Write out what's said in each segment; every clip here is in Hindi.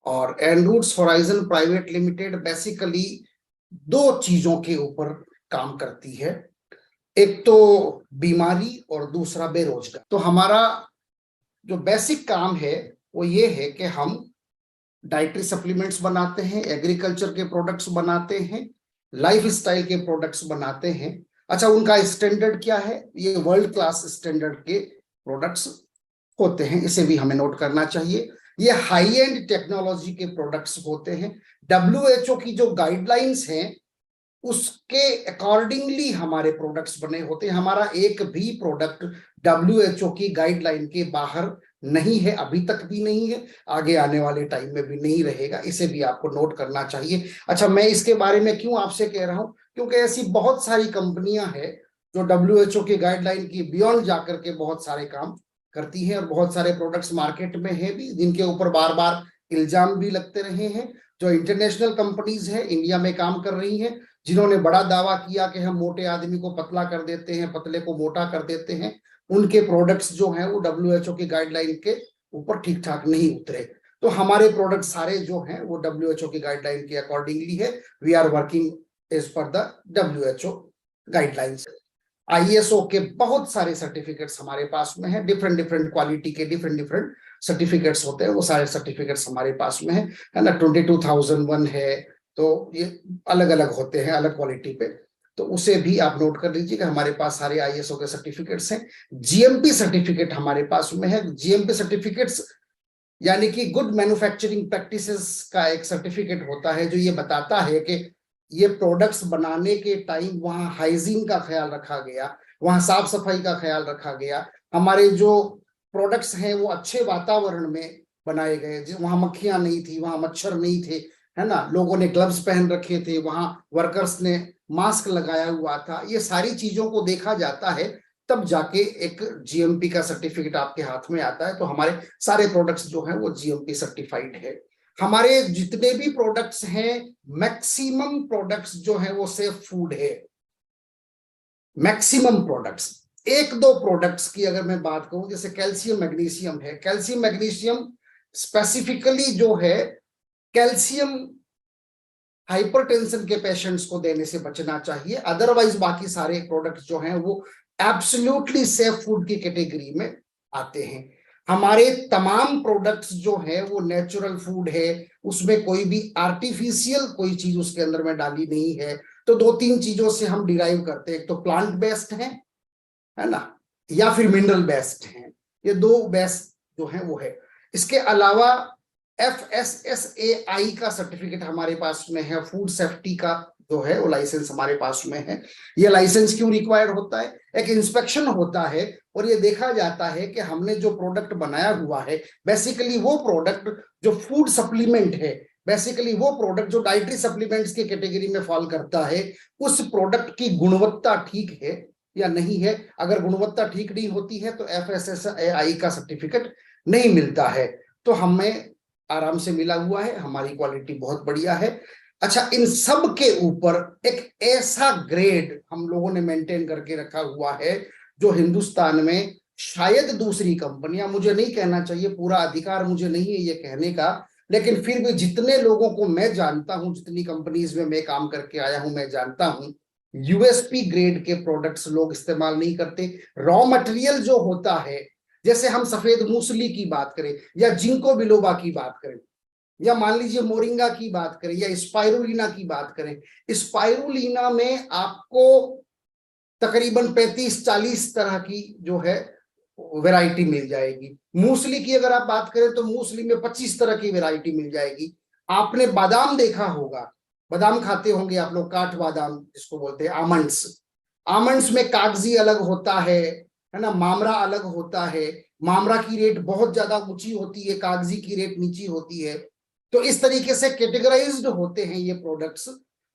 और एनरूट्स होराइजन प्राइवेट लिमिटेड बेसिकली दो चीजों के ऊपर काम करती है, एक तो बीमारी और दूसरा बेरोजगार। तो हमारा जो बेसिक काम है वो ये है कि हम डाइटरी सप्लीमेंट्स बनाते हैं, एग्रीकल्चर के प्रोडक्ट्स बनाते हैं, लाइफ स्टाइल के प्रोडक्ट्स बनाते हैं। अच्छा, उनका स्टैंडर्ड क्या है? ये वर्ल्ड क्लास स्टैंडर्ड के प्रोडक्ट्स होते हैं, इसे भी हमें नोट करना चाहिए। ये हाई एंड टेक्नोलॉजी के प्रोडक्ट्स होते हैं। WHO की जो गाइडलाइंस हैं उसके अकॉर्डिंगली हमारे प्रोडक्ट्स बने होते हैं। हमारा एक भी प्रोडक्ट WHO की गाइडलाइन के बाहर नहीं है, अभी तक भी नहीं है, आगे आने वाले टाइम में भी नहीं रहेगा, इसे भी आपको नोट करना चाहिए। अच्छा, मैं इसके बारे में क्यों आपसे कह रहा हूं? क्योंकि ऐसी बहुत सारी कंपनियां हैं जो WHO की गाइडलाइन की बियॉन्ड जाकर के बहुत सारे काम करती हैं और बहुत सारे प्रोडक्ट्स मार्केट में है भी, जिनके ऊपर बार बार इल्जाम भी लगते रहे हैं। जो इंटरनेशनल कंपनीज है, इंडिया में काम कर रही हैं, जिन्होंने बड़ा दावा किया कि हम मोटे आदमी को पतला कर देते हैं, पतले को मोटा कर देते हैं, उनके प्रोडक्ट्स जो हैं वो WHO की गाइडलाइन के ऊपर ठीक ठाक नहीं उतरे। तो हमारे प्रोडक्ट सारे जो हैं वो WHO की गाइडलाइन के अकॉर्डिंगली है। We are working as per the WHO guidelines. ISO के बहुत सारे सर्टिफिकेट्स हमारे पास में है, डिफरेंट डिफरेंट क्वालिटी के डिफरेंट डिफरेंट सर्टिफिकेट्स होते हैं, वो सारे सर्टिफिकेट्स हमारे पास में है ना। 22001 है, तो ये अलग अलग होते हैं, अलग क्वालिटी पे, तो उसे भी आप नोट कर लीजिए कि हमारे पास सारे ISO के सर्टिफिकेट्स हैं। GMP सर्टिफिकेट हमारे पास में है। GMP सर्टिफिकेट्स यानी कि गुड मैन्युफैक्चरिंग प्रैक्टिसेस का एक सर्टिफिकेट होता है जो ये बताता है कि ये प्रोडक्ट्स बनाने के टाइम वहां हाइजीन का ख्याल रखा गया, वहां साफ सफाई का ख्याल रखा गया, हमारे जो प्रोडक्ट्स हैं वो अच्छे वातावरण में बनाए गए, वहां मक्खियां नहीं थी, वहां मच्छर नहीं थे, है ना, लोगों ने ग्लव्स पहन रखे थे, वहां वर्कर्स ने मास्क लगाया हुआ था। ये सारी चीजों को देखा जाता है, तब जाके एक GMP का सर्टिफिकेट आपके हाथ में आता है। तो हमारे सारे प्रोडक्ट्स जो हैं वो GMP सर्टिफाइड है। हमारे जितने भी प्रोडक्ट्स हैं, मैक्सिमम प्रोडक्ट्स जो हैं वो सेफ फूड है, मैक्सिमम प्रोडक्ट्स। एक दो प्रोडक्ट्स की अगर मैं बात करूं, जैसे कैल्शियम मैग्नीशियम है, कैल्शियम मैग्नीशियम स्पेसिफिकली जो है, कैल्शियम हाइपरटेंशन के पेशेंट्स को देने से बचना चाहिए, अदरवाइज बाकी सारे प्रोडक्ट्स जो हैं वो एब्सोल्युटली सेफ फूड की कैटेगरी में आते हैं। हमारे तमाम प्रोडक्ट्स जो है वो नेचुरल फूड है, उसमें कोई भी आर्टिफिशियल कोई चीज उसके अंदर में डाली नहीं है। तो दो तीन चीजों से हम डिराइव करते हैं, एक तो प्लांट बेस्ड है ना, या फिर मिनरल बेस्ड है, ये दो बेस्ट जो है वो है। इसके अलावा FSSAI का सर्टिफिकेट हमारे पास में है, फूड सेफ्टी का जो है वो लाइसेंस हमारे पास में है। ये लाइसेंस क्यों रिक्वायर्ड होता है? एक इंस्पेक्शन होता है और ये देखा जाता है कि हमने जो प्रोडक्ट बनाया हुआ है, बेसिकली वो प्रोडक्ट जो फूड सप्लीमेंट है, बेसिकली वो प्रोडक्ट जो डाइटरी सप्लीमेंट्स की कैटेगरी में फॉल करता है, उस प्रोडक्ट की गुणवत्ता ठीक है या नहीं है। अगर गुणवत्ता ठीक नहीं होती है तो FSSAI का सर्टिफिकेट नहीं मिलता है। तो हमें आराम से मिला हुआ है, हमारी क्वालिटी बहुत बढ़िया है। अच्छा, इन सब के ऊपर एक ऐसा ग्रेड हम लोगों ने मेंटेन करके रखा हुआ है जो हिंदुस्तान में शायद दूसरी कंपनियां, मुझे नहीं कहना चाहिए, पूरा अधिकार मुझे नहीं है ये कहने का, लेकिन फिर भी जितने लोगों को मैं जानता हूं, जितनी कंपनीज में मैं काम करके आया हूं, मैं जानता हूं USP ग्रेड के प्रोडक्ट्स लोग इस्तेमाल नहीं करते। रॉ मटेरियल जो होता है, जैसे हम सफेद मूसली की बात करें या जिंको बिलोबा की बात करें या मान लीजिए मोरिंगा की बात करें या स्पाइरुलिना की बात करें, स्पाइरुलिना में आपको तकरीबन 35-40 तरह की जो है वैरायटी मिल जाएगी। मूसली की अगर आप बात करें तो मूसली में 25 तरह की वैरायटी मिल जाएगी। आपने बादाम देखा होगा, बादाम खाते होंगे आप लोग, काठ बादाम जिसको बोलते हैं, आमंड्स। आमंड्स में कागजी अलग होता है ना, मामरा अलग होता है। मामरा की रेट बहुत ज्यादा ऊंची होती है, कागजी की रेट नीची होती है। तो इस तरीके से कैटेगराइज्ड होते हैं ये प्रोडक्ट्स।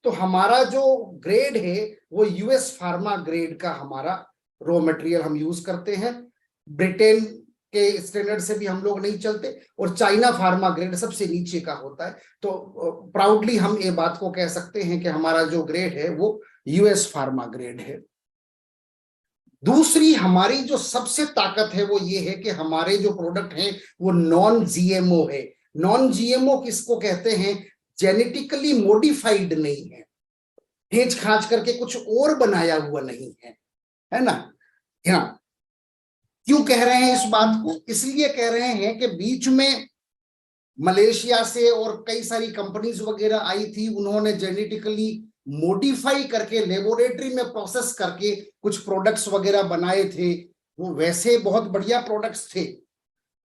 तो हमारा जो ग्रेड है वो US फार्मा ग्रेड का हमारा रॉ मटेरियल हम यूज करते हैं। ब्रिटेन के स्टैंडर्ड से भी हम लोग नहीं चलते, और चाइना फार्मा ग्रेड सबसे नीचे का होता है। तो प्राउडली हम ये बात को कह सकते हैं कि हमारा जो ग्रेड है वो US फार्मा ग्रेड है। दूसरी हमारी जो सबसे ताकत है वो ये है कि हमारे जो प्रोडक्ट हैं वो नॉन GMO है, नॉन जीएमओ किसको कहते हैं? जेनेटिकली मॉडिफाइड नहीं है, खींच खांच करके कुछ और बनाया हुआ नहीं है ना। हाँ, क्यों कह रहे हैं इस बात को? इसलिए कह रहे हैं कि बीच में मलेशिया से और कई सारी कंपनीज वगैरह आई थी, उन्होंने जेनेटिकली मॉडिफाई करके लेबोरेटरी में प्रोसेस करके कुछ प्रोडक्ट्स वगैरह बनाए थे। वो वैसे बहुत बढ़िया प्रोडक्ट्स थे,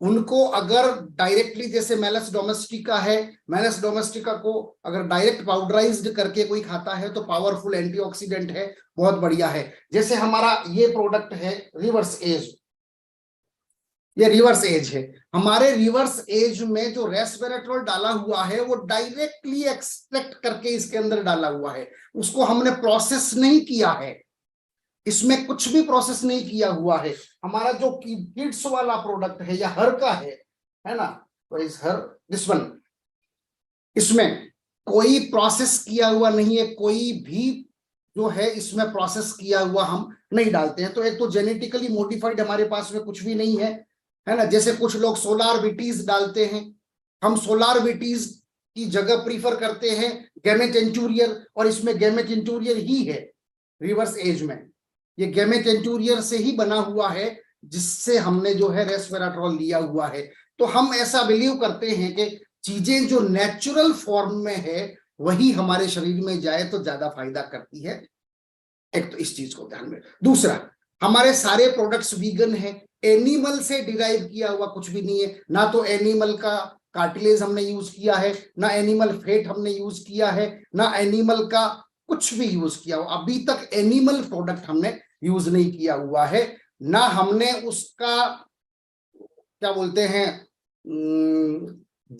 उनको अगर डायरेक्टली, जैसे मेलस डोमेस्टिका है, मेलस डोमेस्टिका को अगर डायरेक्ट पाउडराइज्ड करके कोई खाता है तो पावरफुल एंटीऑक्सीडेंट है, बहुत बढ़िया है। जैसे हमारा ये प्रोडक्ट है रिवर्स एज, ये रिवर्स एज है। हमारे रिवर्स एज में जो रेस्वेराट्रोल डाला हुआ है वो डायरेक्टली एक्सट्रैक्ट करके इसके अंदर डाला हुआ है, उसको हमने प्रोसेस नहीं किया है, इसमें कुछ भी प्रोसेस नहीं किया हुआ है। हमारा जो किड्स वाला प्रोडक्ट है या हर का है ना, तो इस हर दिस वन, इसमें कोई प्रोसेस किया हुआ नहीं है, कोई भी जो है इसमें प्रोसेस किया हुआ हम नहीं डालते हैं। तो एक तो जेनेटिकली मॉडिफाइड हमारे पास में कुछ भी नहीं है ना। जैसे कुछ लोग सोलार विटीज डालते हैं, हम सोलार विटीज की जगह प्रीफर करते हैं गैमेट एंचूरियर, और इसमें गैमेट एंचूरियर ही है रिवर्स एज में, ये गैमेट एंचूरियर से ही बना हुआ है जिससे हमने जो है रेस्वेराट्रोल लिया हुआ है। तो हम ऐसा बिलीव करते हैं कि चीजें जो नेचुरल फॉर्म में है वही हमारे शरीर में जाए तो ज्यादा फायदा करती है। एक तो इस चीज को ध्यान में। दूसरा, हमारे सारे प्रोडक्ट्स वीगन है, एनिमल से डिराइव किया हुआ कुछ भी नहीं है, ना तो एनिमल का कार्टिलेज हमने यूज किया है, ना एनिमल फेट हमने यूज किया है, ना एनिमल का कुछ भी यूज किया हुआ। अभी तक एनिमल प्रोडक्ट हमने यूज नहीं किया हुआ है, ना हमने उसका क्या बोलते हैं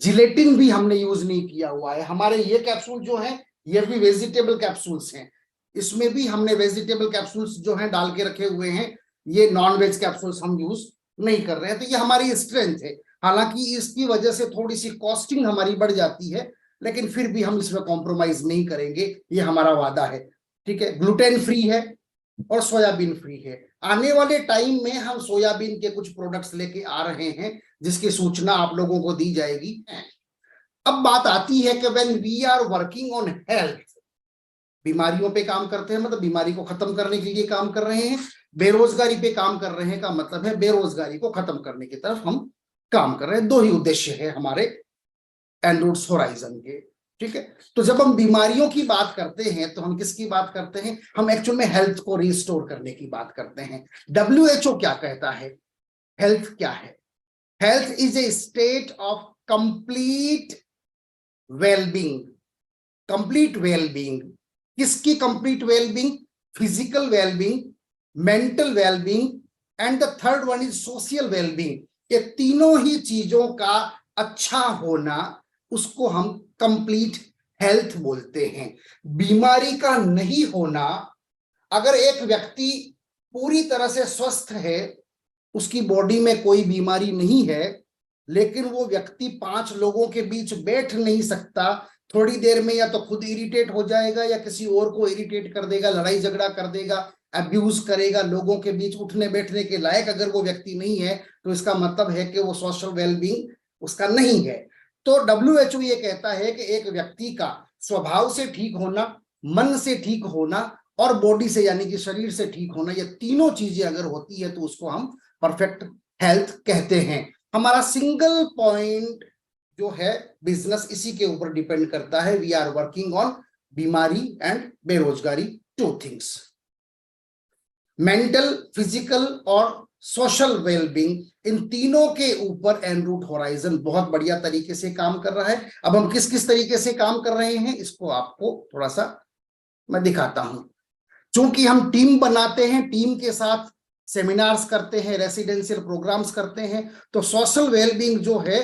जिलेटिन भी हमने यूज नहीं किया हुआ है। हमारे ये कैप्सूल जो है ये भी वेजिटेबल कैप्सूल्स हैं, इसमें भी हमने वेजिटेबल कैप्सूल्स जो हैं डाल के रखे हुए हैं, ये नॉन वेज कैप्सूल्स हम यूज नहीं कर रहे हैं। तो ये हमारी स्ट्रेंथ है, हालांकि इसकी वजह से थोड़ी सी कॉस्टिंग हमारी बढ़ जाती है, लेकिन फिर भी हम इसमें कॉम्प्रोमाइज नहीं करेंगे, ये हमारा वादा है। ठीक है, ग्लूटेन फ्री है और सोयाबीन फ्री है। आने वाले टाइम में हम सोयाबीन के कुछ प्रोडक्ट्स लेके आ रहे हैं जिसकी सूचना आप लोगों को दी जाएगी। अब बात आती है कि when we are working on health, बीमारियों पे काम करते हैं मतलब बीमारी को खत्म करने के लिए काम कर रहे हैं, बेरोजगारी पे काम कर रहे हैं का मतलब है बेरोजगारी को खत्म करने की तरफ हम काम कर रहे हैं। दो ही उद्देश्य है हमारे एनरूट्स होराइजन के। ठीक है, तो जब हम बीमारियों की बात करते हैं तो हम किसकी बात करते हैं? हम एक्चुअल में हेल्थ को रिस्टोर करने की बात करते हैं। WHO क्या कहता है? हेल्थ क्या है? Health is a state of complete wellbeing. Complete wellbeing किसकी? Complete wellbeing, physical wellbeing, mental wellbeing and the third one is social wellbeing. ये तीनों ही चीजों का अच्छा होना, उसको हम कंप्लीट हेल्थ बोलते हैं। बीमारी का नहीं होना, अगर एक व्यक्ति पूरी तरह से स्वस्थ है, उसकी बॉडी में कोई बीमारी नहीं है, लेकिन वो व्यक्ति 5 लोगों के बीच बैठ नहीं सकता, थोड़ी देर में या तो खुद इरिटेट हो जाएगा या किसी और को इरिटेट कर देगा, लड़ाई झगड़ा कर देगा, अब्यूज करेगा, लोगों के बीच उठने बैठने के लायक अगर वो व्यक्ति नहीं है, तो इसका मतलब है कि वो सोशल वेलबींग उसका नहीं है। तो WHO ये कहता है कि एक व्यक्ति का स्वभाव से ठीक होना, मन से ठीक होना और बॉडी से यानी कि शरीर से ठीक होना, ये तीनों चीजें अगर होती है तो उसको हम परफेक्ट हेल्थ कहते हैं। हमारा सिंगल पॉइंट जो है बिजनेस इसी के ऊपर डिपेंड करता है। वी आर वर्किंग ऑन बीमारी एंड बेरोजगारी, 2 थिंग्स, मेंटल, फिजिकल और सोशल वेलबींग, इन तीनों के ऊपर एनरूट होराइजन बहुत बढ़िया तरीके से काम कर रहा है। अब हम किस किस तरीके से काम कर रहे हैं इसको आपको थोड़ा सा मैं दिखाता हूं। चूंकि हम टीम बनाते हैं, टीम के साथ सेमिनार्स करते हैं, रेसिडेंशियल प्रोग्राम्स करते हैं, तो सोशल वेलबींग जो है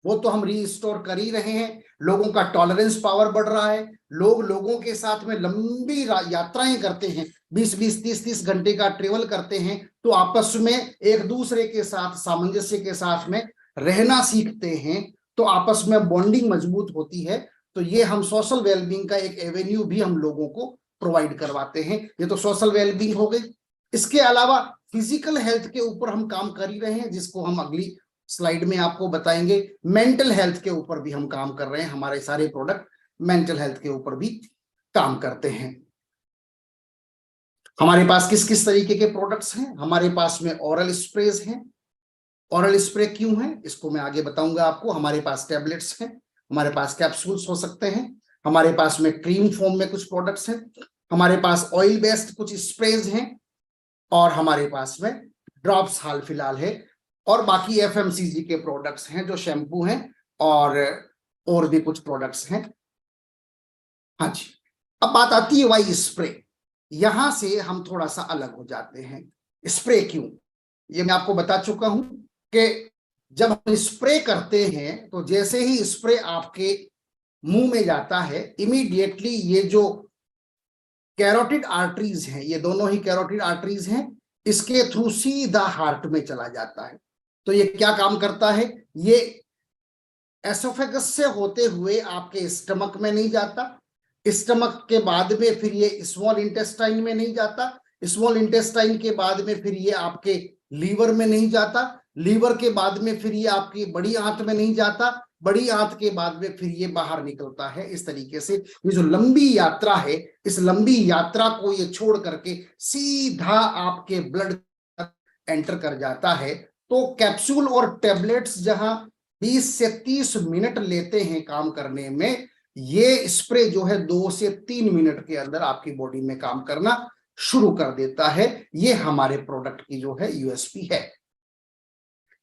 वो तो हम रीस्टोर कर ही रहे हैं। लोगों का टॉलरेंस पावर बढ़ रहा है, लोग लोगों के साथ में लंबी यात्राएं करते हैं, 20-20, 30-30 घंटे का ट्रेवल करते हैं, तो आपस में एक दूसरे के साथ सामंजस्य के साथ में रहना सीखते हैं, तो आपस में बॉन्डिंग मजबूत होती है। तो ये हम सोशल वेलबींग का एक एवेन्यू भी हम लोगों को प्रोवाइड करवाते हैं। ये तो सोशल वेलबींग हो गई। इसके अलावा फिजिकल हेल्थ के ऊपर हम काम कर ही रहे हैं, जिसको हम अगली स्लाइड में आपको बताएंगे। मेंटल हेल्थ के ऊपर भी हम काम कर रहे हैं, हमारे सारे प्रोडक्ट मेंटल हेल्थ के ऊपर भी काम करते हैं। हमारे पास किस किस तरीके के प्रोडक्ट्स हैं? हमारे पास में ओरल स्प्रेज हैं। ओरल स्प्रे क्यों है इसको मैं आगे बताऊंगा आपको। हमारे पास टैबलेट्स हैं, हमारे पास कैप्सूल्स हो सकते हैं, हमारे पास में क्रीम फॉर्म में कुछ प्रोडक्ट्स हैं, हमारे पास ऑयल बेस्ड कुछ स्प्रेज हैं, और हमारे पास में ड्रॉप्स हाल फिलहाल है, और बाकी एफएमसीजी के प्रोडक्ट्स हैं जो शैम्पू हैं, और भी कुछ प्रोडक्ट्स हैं। हाँ जी, अब बात आती है वाई स्प्रे। यहां से हम थोड़ा सा अलग हो जाते हैं। स्प्रे क्यों, ये मैं आपको बता चुका हूं कि जब हम स्प्रे करते हैं तो जैसे ही स्प्रे आपके मुंह में जाता है, इमीडिएटली ये जो कैरोटिड आर्टरीज हैं, ये दोनों ही कैरोटिड आर्टरीज हैं, इसके थ्रू सीधा हार्ट में चला जाता है। तो ये क्या काम करता है, ये एसोफेगस से होते हुए आपके स्टमक में नहीं जाता, स्टमक के बाद में फिर ये स्मॉल इंटेस्टाइन में नहीं जाता, स्मॉल इंटेस्टाइन के बाद में फिर ये आपके लीवर में नहीं जाता, लीवर के बाद में फिर ये आपकी बड़ी आंत में नहीं जाता, बड़ी आंत के बाद में फिर ये बाहर निकलता है। इस तरीके से ये जो लंबी यात्रा है, इस लंबी यात्रा को ये छोड़ करके सीधा आपके ब्लड एंटर कर जाता है। तो कैप्सूल और टैबलेट्स जहां 20 से 30 मिनट लेते हैं काम करने में, ये स्प्रे जो है 2 से 3 मिनट के अंदर आपकी बॉडी में काम करना शुरू कर देता है। ये हमारे प्रोडक्ट की जो है यूएसपी है।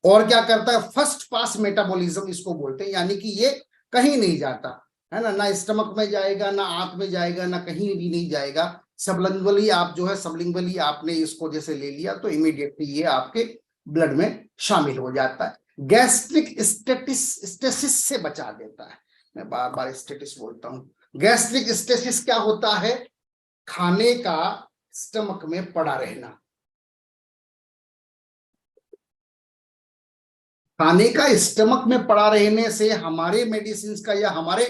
और क्या करता है, फर्स्ट पास मेटाबॉलिज्म इसको बोलते हैं, यानी कि ये कहीं नहीं जाता है ना स्टमक में जाएगा, ना आंत में जाएगा, ना कहीं भी नहीं जाएगा। सबलिंगुअली आप जो है, सबलिंगुअली आपने इसको जैसे ले लिया तो इमीडिएटली ये आपके ब्लड में शामिल हो जाता है। गैस्ट्रिक स्टेसिस से बचा देता है। मैं बार बार स्टेटिस बोलता हूं। गैस्ट्रिक स्टेसिस क्या होता है, खाने का स्टमक में पड़ा रहना। खाने का स्टमक में पड़ा रहने से हमारे मेडिसिन का या हमारे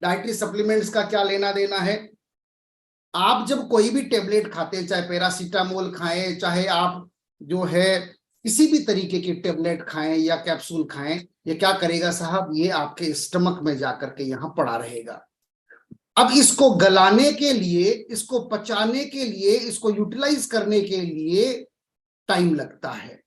डाइटरी सप्लीमेंट्स का क्या लेना देना है। आप जब कोई भी टेबलेट खाते हैं, चाहे पैरासीटामोल खाएं, चाहे आप जो है किसी भी तरीके की टेबलेट खाएं या कैप्सूल खाएं, ये क्या करेगा साहब, ये आपके स्टमक में जाकर के यहां पड़ा रहेगा। अब इसको गलाने के लिए, इसको पचाने के लिए, इसको यूटिलाइज करने के लिए टाइम लगता है,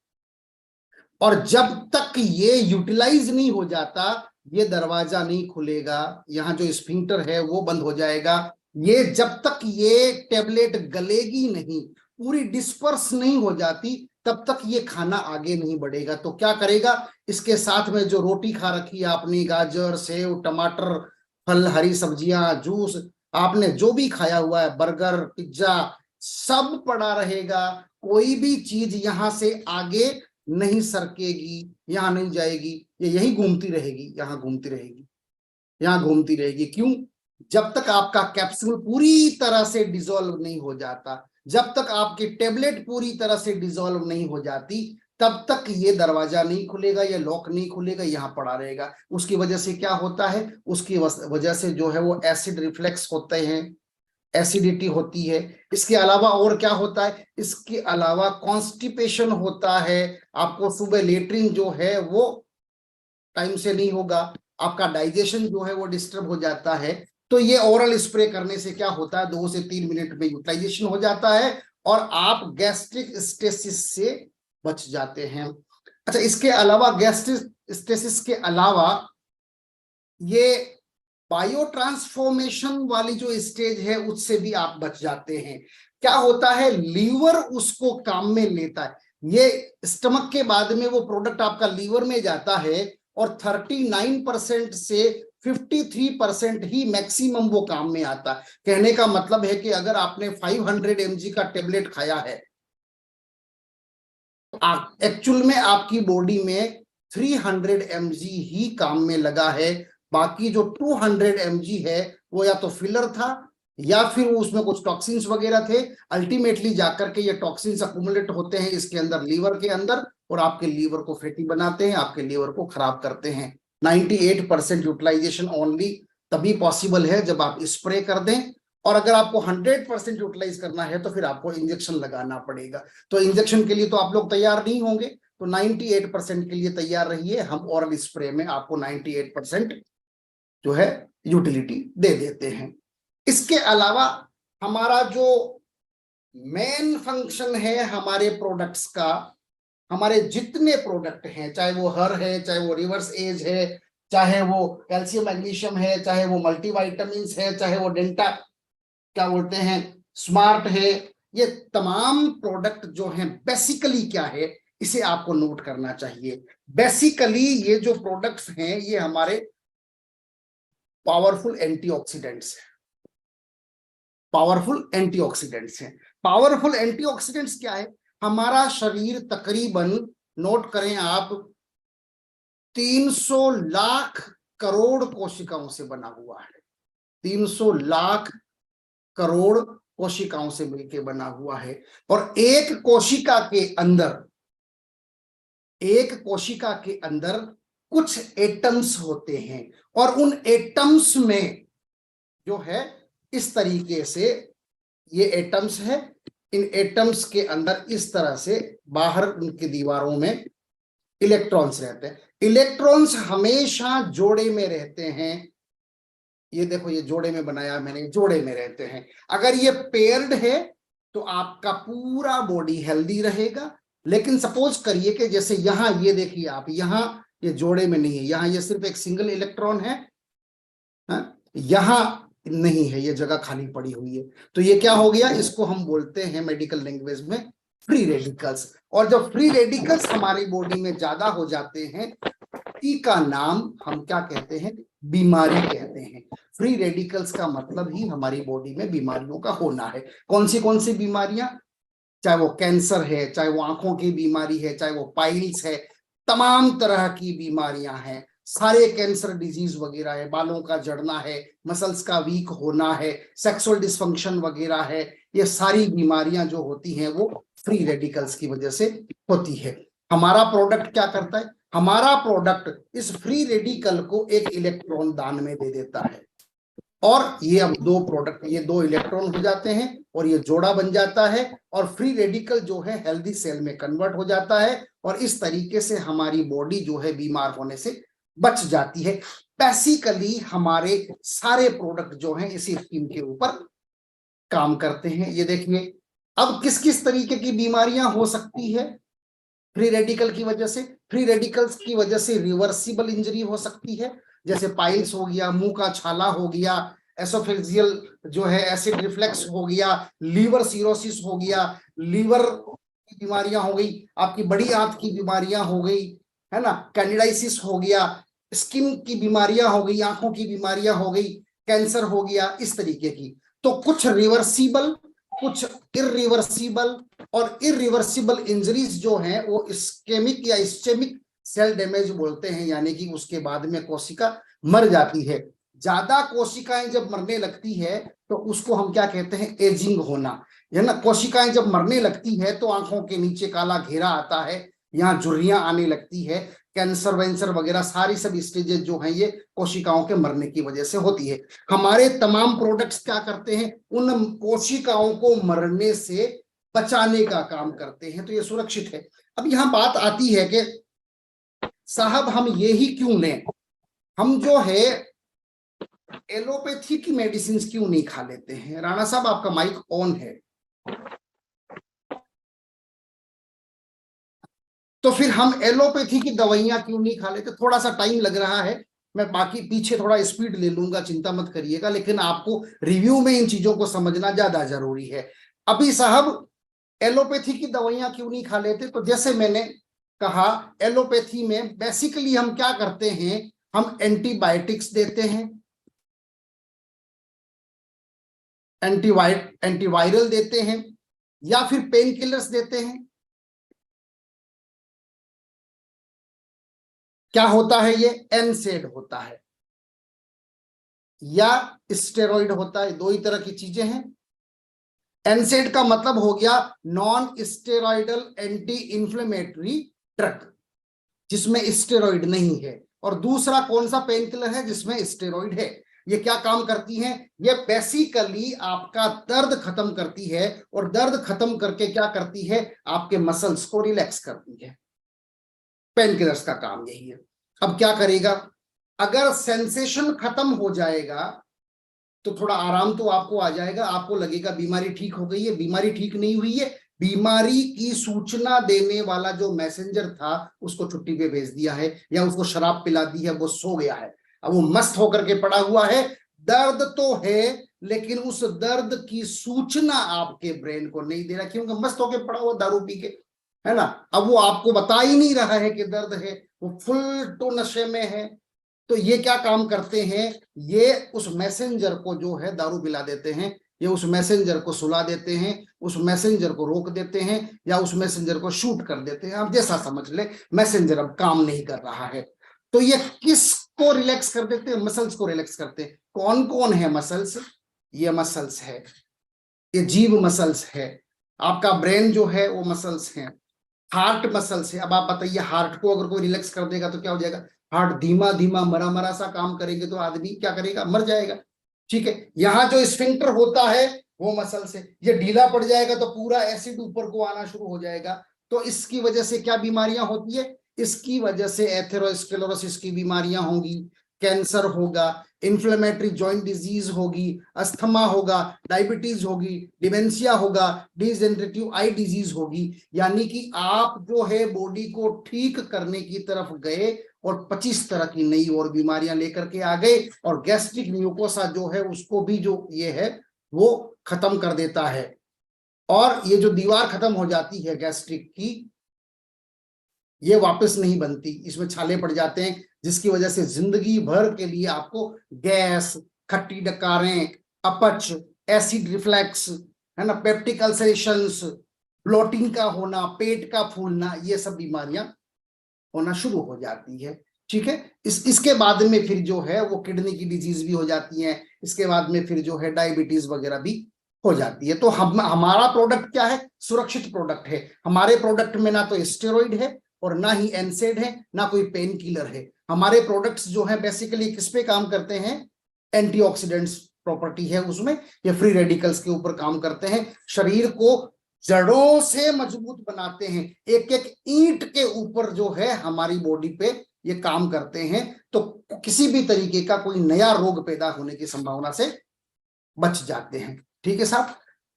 और जब तक ये यूटिलाइज नहीं हो जाता, ये दरवाजा नहीं खुलेगा, यहाँ जो स्फिंक्टर है वो बंद हो जाएगा। ये जब तक ये टेबलेट गलेगी नहीं, पूरी डिस्पर्स नहीं हो जाती, तब तक ये खाना आगे नहीं बढ़ेगा। तो क्या करेगा, इसके साथ में जो रोटी खा रखी है आपने, गाजर, सेव, टमाटर, फल, हरी सब्जियां, जूस, आपने जो भी खाया हुआ है, बर्गर, पिज्जा, सब पड़ा रहेगा। कोई भी चीज यहां से आगे नहीं सरकेगी, यहां नहीं जाएगी, ये यही घूमती रहेगी, यहां घूमती रहेगी, यहां घूमती रहेगी। क्यों, जब तक आपका कैप्सूल पूरी तरह से डिसॉल्व नहीं हो जाता, जब तक आपकी टेबलेट पूरी तरह से डिसॉल्व नहीं हो जाती, तब तक ये दरवाजा नहीं खुलेगा, ये लॉक नहीं खुलेगा, यहां पड़ा रहेगा। उसकी वजह से क्या होता है, उसकी वजह से जो है वो एसिड रिफ्लेक्स होते हैं, एसिडिटी होती है। इसके अलावा और क्या होता है, इसके अलावा कॉन्स्टिपेशन होता है। आपको सुबह लेटरिन जो है वो टाइम से नहीं होगा, आपका डाइजेशन जो है वो डिस्टर्ब हो जाता है। तो ये ओरल स्प्रे करने से क्या होता है, 2 से 3 मिनट में यूटिलाइजेशन हो जाता है और आप गैस्ट्रिक स्टेसिस से बच जाते हैं। अच्छा, इसके अलावा गैस्ट्रिक स्टेसिस के अलावा ये बायो ट्रांसफॉर्मेशन वाली जो स्टेज है उससे भी आप बच जाते हैं। क्या होता है, लीवर उसको काम में लेता है। ये स्टमक के बाद में वो प्रोडक्ट आपका लीवर में जाता है और 39% से 53% ही मैक्सिमम वो काम में आता है। कहने का मतलब है कि अगर आपने 500 mg का टेबलेट खाया है, एक्चुअल में आपकी बॉडी में 300 mg ही काम में लगा है। बाकी जो 200 mg है वो या तो फिलर था या फिर उसमें कुछ टॉक्सिन्स वगैरह थे। अल्टीमेटली जाकर के ये टॉक्सिन्स अक्यूमुलेट होते हैं इसके अंदर, लीवर के अंदर, और आपके लीवर को फैटी बनाते हैं, आपके लीवर को खराब करते हैं। 98% यूटिलाइजेशन ओनली तभी पॉसिबल है जब आप स्प्रे कर दें, और अगर आपको 100% यूटिलाइज करना है तो फिर आपको इंजेक्शन लगाना पड़ेगा। तो इंजेक्शन के लिए तो आप लोग तैयार नहीं होंगे, तो 98% के लिए तैयार रहिए, हम ओरल स्प्रे में आपको 98% जो है यूटिलिटी दे देते हैं। इसके अलावा हमारा जो मेन फंक्शन है हमारे प्रोडक्ट्स का, हमारे जितने प्रोडक्ट हैं, चाहे वो हर है, चाहे वो रिवर्स एज है, चाहे वो कैल्शियम मैग्नीशियम है, चाहे वो मल्टीविटामिन है, चाहे वो डेंटा क्या बोलते हैं स्मार्ट है, ये तमाम प्रोडक्ट जो हैं बेसिकली क्या है इसे आपको नोट करना चाहिए। बेसिकली ये जो प्रोडक्ट्स हैं ये हमारे पावरफुल एंटीऑक्सीडेंट्स हैं। पावरफुल एंटीऑक्सीडेंट्स हैं। पावरफुल एंटीऑक्सीडेंट्स क्या है? हमारा शरीर तकरीबन, नोट करें आप, 300 लाख करोड़ कोशिकाओं से बना हुआ है। 300 लाख करोड़ कोशिकाओं से मिलकर बना हुआ है। और एक कोशिका के अंदर कुछ एटम्स होते हैं, और उन एटम्स में जो है इस तरीके से ये एटम्स है, इन एटम्स के अंदर इस तरह से बाहर उनकी दीवारों में इलेक्ट्रॉन्स रहते हैं। इलेक्ट्रॉन्स हमेशा जोड़े में रहते हैं। ये देखो, ये जोड़े में बनाया मैंने, जोड़े में रहते हैं। अगर ये पेयर्ड है तो आपका पूरा बॉडी हेल्दी रहेगा। लेकिन सपोज करिए कि जैसे यहां ये देखिए आप, यहां ये जोड़े में नहीं है, यहां ये सिर्फ एक सिंगल इलेक्ट्रॉन है, यहां नहीं है, ये जगह खाली पड़ी हुई है, तो ये क्या हो गया? इसको हम बोलते हैं मेडिकल लैंग्वेज में फ्री रेडिकल्स। और जब फ्री रेडिकल्स हमारी बॉडी में ज्यादा हो जाते हैं, इसी का नाम हम क्या कहते हैं? बीमारी कहते हैं। फ्री रेडिकल्स का मतलब ही हमारी बॉडी में बीमारियों का होना है। कौन सी बीमारियां? चाहे वो कैंसर है, चाहे वो आंखों की बीमारी है, चाहे वो पाइल्स है, तमाम तरह की बीमारियां हैं। सारे कैंसर डिजीज वगैरह है, बालों का झड़ना है, मसल्स का वीक होना है, सेक्सुअल डिसफंक्शन वगैरह है, ये सारी बीमारियां जो होती हैं वो फ्री रेडिकल्स की वजह से होती है। हमारा प्रोडक्ट क्या करता है? हमारा प्रोडक्ट इस फ्री रेडिकल को एक इलेक्ट्रॉन दान में दे देता है, और ये अब दो प्रोडक्ट, ये दो इलेक्ट्रॉन हो जाते हैं और ये जोड़ा बन जाता है, और फ्री रेडिकल जो है हेल्दी सेल में कन्वर्ट हो जाता है, और इस तरीके से हमारी बॉडी जो है बीमार होने से बच जाती है। बेसिकली हमारे सारे प्रोडक्ट जो हैं इसी स्कीम के ऊपर काम करते हैं। ये देखिए, अब किस किस तरीके की बीमारियां हो सकती है फ्री रेडिकल की वजह से? फ्री रेडिकल्स की वजह से रिवर्सिबल इंजरी हो सकती है, जैसे पाइल्स हो गया, मुंह का छाला हो गया, एसोफेजियल जो है एसिड रिफ्लेक्स हो गया, लीवर सिरोसिस हो गया, लीवर की बीमारियां हो गई, आपकी बड़ी आंत की बीमारियां हो गई, है ना, कैंडिडाइसिस हो गया, स्किन की बीमारियां हो गई, आंखों की बीमारियां हो गई, कैंसर हो गया, इस तरीके की। तो कुछ रिवर्सिबल, कुछ इरिवर्सिबल, और इरिवर्सिबल इंजरीज जो हैं वो इस्केमिक या इस्चेमिक सेल डैमेज बोलते हैं, यानी कि उसके बाद में कोशिका मर जाती है। ज्यादा कोशिकाएं जब मरने लगती है तो उसको हम क्या कहते हैं? एजिंग होना, है ना। कोशिकाएं जब मरने लगती है तो आंखों के नीचे काला घेरा आता है, यहाँ झुर्रियां आने लगती है, कैंसर वैंसर वगैरह सारी सब स्टेजेस जो हैं ये कोशिकाओं के मरने की वजह से होती है। हमारे तमाम प्रोडक्ट्स क्या करते हैं? उन कोशिकाओं को मरने से बचाने का काम करते हैं, तो ये सुरक्षित है। अब यहां बात आती है कि साहब हम ये ही क्यों लें, हम जो है एलोपैथी की मेडिसिन क्यों नहीं खा लेते हैं? राणा साहब आपका माइक ऑन है। तो फिर हम एलोपैथी की दवाइयां क्यों नहीं खा लेते? थोड़ा सा टाइम लग रहा है, मैं बाकी पीछे थोड़ा स्पीड ले लूंगा, चिंता मत करिएगा, लेकिन आपको रिव्यू में इन चीजों को समझना ज्यादा जरूरी है। अभी साहब एलोपैथी की दवाइयां क्यों नहीं खा लेते? तो जैसे मैंने कहा, एलोपैथी में बेसिकली हम क्या करते हैं? हम एंटीबायोटिक्स देते हैं, एंटीवायरल देते हैं, या फिर पेन किलर्स देते हैं। क्या होता है? ये एनसेड होता है या स्टेरॉइड होता है, दो ही तरह की चीजें हैं। एनसेड का मतलब हो गया non steroidal anti inflammatory drug, जिसमें स्टेरॉइड नहीं है। और दूसरा कौन सा पेन किलर है? जिसमें स्टेरॉइड है। ये क्या काम करती हैं? ये बेसिकली आपका दर्द खत्म करती है, और दर्द खत्म करके क्या करती है? आपके मसल्स को रिलैक्स करती है। पेन किलर्स का काम यही है। अब क्या करेगा, अगर सेंसेशन खत्म हो जाएगा तो थोड़ा आराम तो आपको आ जाएगा, आपको लगेगा बीमारी ठीक हो गई है। बीमारी ठीक नहीं हुई है, बीमारी की सूचना देने वाला जो मैसेंजर था उसको छुट्टी पे भेज दिया है या उसको शराब पिला दी है, वो सो गया है। अब वो मस्त होकर के पड़ा हुआ है, दर्द तो है लेकिन उस दर्द की सूचना आपके ब्रेन को नहीं दे रहा, क्योंकि मस्त होकर पड़ा हुआ दारू पी के, है ना। अब वो आपको बता ही नहीं रहा है कि दर्द है, वो फुल तो नशे में है। तो ये क्या काम करते हैं, ये उस मैसेंजर को जो है दारू पिला देते हैं, ये उस मैसेंजर को सुला देते हैं, उस मैसेंजर को रोक देते हैं या उस मैसेंजर को शूट कर देते हैं, आप जैसा समझ ले। मैसेंजर अब काम नहीं कर रहा है, तो ये किसको रिलैक्स कर देते हैं, मसल्स को रिलैक्स करते हैं। कौन कौन है मसल्स, ये मसल्स है, ये जीव मसल्स है, आपका ब्रेन जो है वो मसल्स है, हार्ट मसल्स है। अब आप बताइए, हार्ट को अगर कोई रिलैक्स कर देगा तो क्या हो जाएगा, हार्ट धीमा धीमा मरा मरा सा काम करेंगे तो आदमी क्या करेगा, मर जाएगा। ठीक है, यहाँ जो स्फिंक्टर होता है वो मसल से, ये ढीला पड़ जाएगा तो पूरा एसिड ऊपर को आना शुरू हो जाएगा। तो इसकी वजह से क्या बीमारियां होती है, इसकी वजह से एथेरोस्क्लेरोसिस की बीमारियां होंगी, कैंसर होगा, इन्फ्लेमेटरी जॉइंट डिजीज होगी, अस्थमा होगा, डायबिटीज होगी, डिमेंशिया होगा, डिजेनरेटिव आई डिजीज होगी। यानी कि आप जो है बॉडी को ठीक करने की तरफ गए और 25 तरह की नई और बीमारियां लेकर के आ गए, और गैस्ट्रिक म्यूकोसा जो है उसको भी जो ये है वो खत्म कर देता है। और ये जो दीवार खत्म हो जाती है गैस्ट्रिक की, ये वापस नहीं बनती, इसमें छाले पड़ जाते हैं, जिसकी वजह से जिंदगी भर के लिए आपको गैस, खट्टी डकारें, अपच, एसिड रिफ्लैक्स, है ना, पेप्टिक अल्सरेशंस, ब्लोटिंग का होना, पेट का फूलना, ये सब बीमारियां होना शुरू हो जाती है। ठीक है, इसके बाद में फिर जो है वो किडनी की डिजीज भी हो जाती है, इसके बाद में फिर जो है डायबिटीज वगैरह भी हो जाती है। तो हमारा प्रोडक्ट क्या है, सुरक्षित प्रोडक्ट है। हमारे प्रोडक्ट में ना तो स्टेरॉइड है और ना ही एनसेड है, ना कोई पेन किलर है। हमारे प्रोडक्ट्स जो है बेसिकली किस पे काम करते हैं, एंटीऑक्सीडेंट्स प्रॉपर्टी है उसमें, ये फ्री रेडिकल्स के ऊपर काम करते हैं, शरीर को जड़ों से मजबूत बनाते हैं, एक एक ईंट के ऊपर जो है हमारी बॉडी पे ये काम करते हैं। तो किसी भी तरीके का कोई नया रोग पैदा होने की संभावना से बच जाते हैं। ठीक है साहब,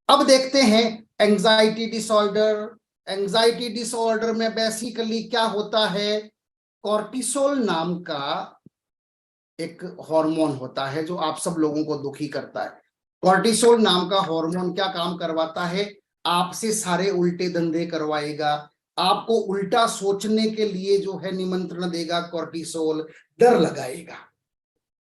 अब देखते हैं एंजाइटी डिसऑर्डर। एंजाइटी डिसऑर्डर में बेसिकली क्या होता है, कॉर्टिसोल नाम का एक हार्मोन होता है जो आप सब लोगों को दुखी करता है। कॉर्टिसोल नाम का हार्मोन क्या काम करवाता है, आपसे सारे उल्टे धंधे करवाएगा, आपको उल्टा सोचने के लिए जो है निमंत्रण देगा। कॉर्टिसोल डर लगाएगा,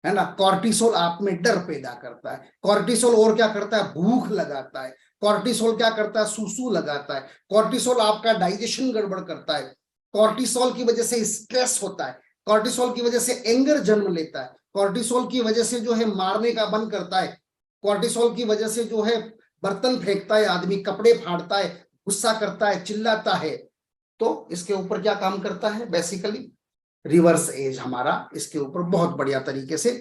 है ना, कॉर्टिसोल आप में डर पैदा करता है। कॉर्टिसोल और क्या करता है, भूख लगाता है। कॉर्टिसोल क्या करता है, सुसु लगाता है। कॉर्टिसोल आपका डाइजेशन गड़बड़ करता है। कॉर्टिसोल की वजह से स्ट्रेस होता है। कॉर्टिसोल की वजह से एंगर जन्म लेता है। कॉर्टिसोल की वजह से जो है मारने का मन करता है। कॉर्टिसोल की वजह से जो है बर्तन फेंकता है आदमी, कपड़े फाड़ता है, गुस्सा करता है, चिल्लाता है। तो इसके ऊपर क्या काम करता है, बेसिकली रिवर्स एज हमारा इसके ऊपर बहुत बढ़िया तरीके से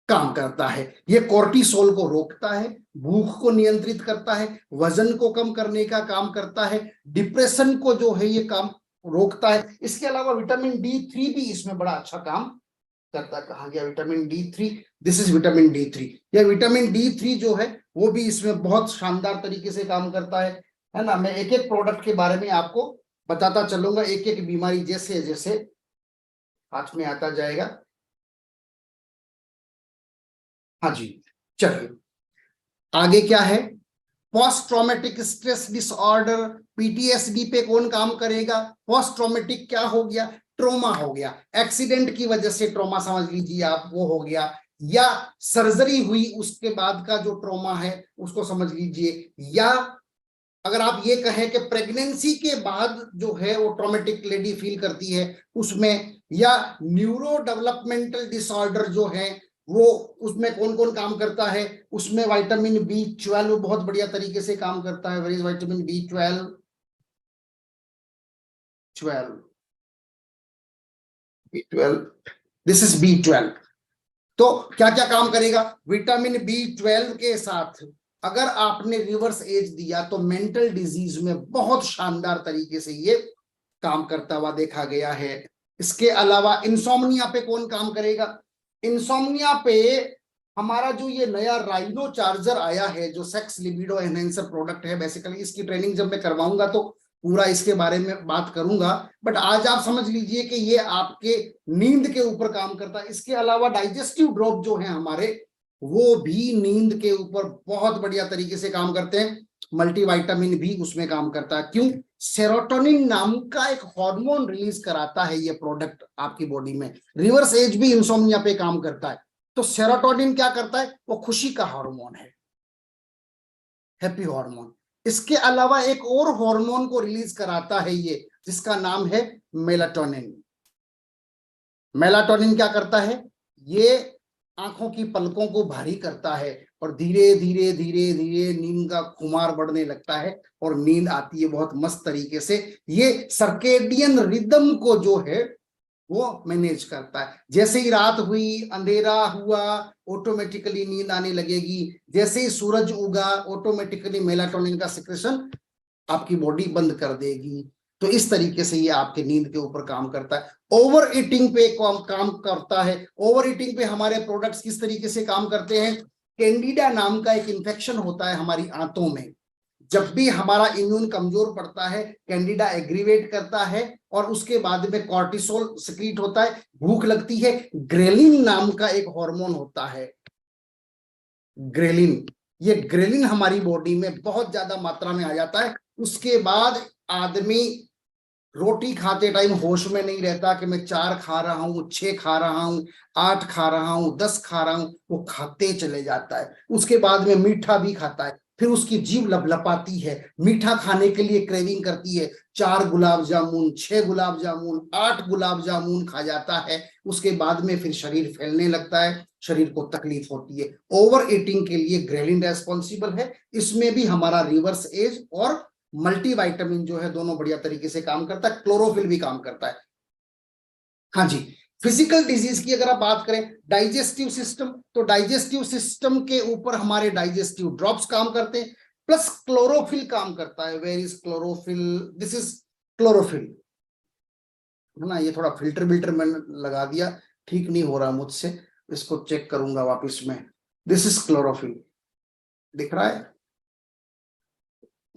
काम करता है। ये कॉर्टिसोल को रोकता है, भूख को नियंत्रित करता है, वजन को कम करने का काम करता है, डिप्रेशन को जो है ये काम रोकता है। इसके अलावा विटामिन D3 भी इसमें बड़ा अच्छा काम करता है। कहा गया vitamin D3, this is vitamin D3। यह विटामिन D3 जो है वो भी इसमें बहुत शानदार तरीके से काम करता है ना। मैं एक एक प्रोडक्ट के बारे में आपको बताता चलूंगा, एक एक बीमारी जैसे जैसे हाथ में आता जाएगा। हाँ जी, चलिए आगे क्या है, post traumatic stress disorder, PTSD पे कौन काम करेगा। पोस्ट ट्रॉमेटिक क्या हो गया, ट्रोमा हो गया, एक्सीडेंट की वजह से ट्रोमा समझ लीजिए आप, वो हो गया, या सर्जरी हुई उसके बाद का जो ट्रोमा है उसको समझ लीजिए, या अगर आप ये कहें कि प्रेगनेंसी के बाद जो है वो ट्रॉमेटिक लेडी फील करती है उसमें, या न्यूरो डेवलपमेंटल डिसऑर्डर जो है वो, उसमें कौन कौन काम करता है, उसमें विटामिन B12 बहुत बढ़िया तरीके से काम करता है। Where is vitamin B12, this is B12। तो क्या क्या काम करेगा, विटामिन B12 के साथ अगर आपने रिवर्स एज दिया तो मेंटल डिजीज में बहुत शानदार तरीके से ये काम करता हुआ देखा गया है। इसके अलावा इंसोम्निया पे कौन काम करेगा? इंसोम्निया पे हमारा जो ये नया राइनो चार्जर आया है, जो सेक्स लिबिडो एनहेंसर प्रोडक्ट है, बेसिकली इसकी ट्रेनिंग जब मैं करवाऊंगा तो पूरा इसके बारे में बात करूंगा, बट आज आप समझ लीजिए कि ये आपके नींद के ऊपर काम करता है। इसके अलावा डाइजेस्टिव ड्रॉप जो है हमारे, वो भी नींद के ऊपर बहुत बढ़िया तरीके से काम करते हैं। मल्टीविटामिन भी उसमें काम करता है। क्यों? सेरोटोनिन नाम का एक हार्मोन रिलीज कराता है ये प्रोडक्ट आपकी बॉडी में। रिवर्स एज भी इंसोम्निया पे काम करता है। तो सेरोटोनिन क्या करता है? वो खुशी का हार्मोन है, हैप्पी हार्मोन। इसके अलावा एक और हार्मोन को रिलीज कराता है ये, जिसका नाम है मेलाटोनिन। मेलाटोनिन क्या करता है? ये आंखों की पलकों को भारी करता है और धीरे धीरे धीरे धीरे नींद का खुमार बढ़ने लगता है और नींद आती है बहुत मस्त तरीके से। ये सर्केडियन रिदम को जो है वो मैनेज करता है। जैसे ही रात हुई, अंधेरा हुआ, ऑटोमेटिकली नींद आने लगेगी। जैसे ही सूरज उगा, ऑटोमेटिकली मेलाटोनिन का सिक्रेशन आपकी बॉडी बंद कर देगी। तो इस तरीके से ये आपके नींद के ऊपर काम करता है। ओवर ईटिंग पे काम करता है। ओवर ईटिंग पे हमारे प्रोडक्ट्स किस तरीके से काम करते हैं? कैंडिडा नाम का एक इंफेक्शन होता है हमारी आंतों में। जब भी हमारा इम्यून कमजोर पड़ता है, कैंडिडा एग्रीवेट करता है और उसके बाद में कॉर्टिसोल सिक्रीट होता है, भूख लगती है। ग्रेलिन नाम का एक हार्मोन होता है, ग्रेलिन। ये ग्रेलिन हमारी बॉडी में बहुत ज्यादा मात्रा में आ जाता है। उसके बाद आदमी रोटी खाते टाइम होश में नहीं रहता कि मैं 4 खा रहा हूं, 6 खा रहा हूं, 8 खा रहा हूं, 10 खा रहा हूं। वो खाते चले जाता है। उसके बाद में मीठा भी खाता है, फिर उसकी जीभ लपलपाती है, मीठा खाने के लिए क्रेविंग करती है। 4 गुलाब जामुन, 6 गुलाब जामुन, 8 गुलाब जामुन खा जाता है। उसके बाद में फिर शरीर फैलने लगता है, शरीर को तकलीफ होती है। ओवर ईटिंग के लिए ग्रेलिन रेस्पॉन्सिबल है। इसमें भी हमारा रिवर्स एज और मल्टीविटामिन जो है दोनों बढ़िया तरीके से काम करता है। क्लोरोफिल भी काम करता है। हाँ जी। फिजिकल डिजीज की अगर आप बात करें, डाइजेस्टिव सिस्टम, तो डाइजेस्टिव सिस्टम के ऊपर हमारे डाइजेस्टिव ड्रॉप्स काम करते हैं, प्लस क्लोरोफिल काम करता है। Where is chlorophyll? This is chlorophyll, है ना। ये थोड़ा फिल्टर बिल्टर मैंने लगा दिया, ठीक नहीं हो रहा मुझसे, इसको चेक करूंगा वापस में। दिस इज क्लोरोफिल, दिख रहा है?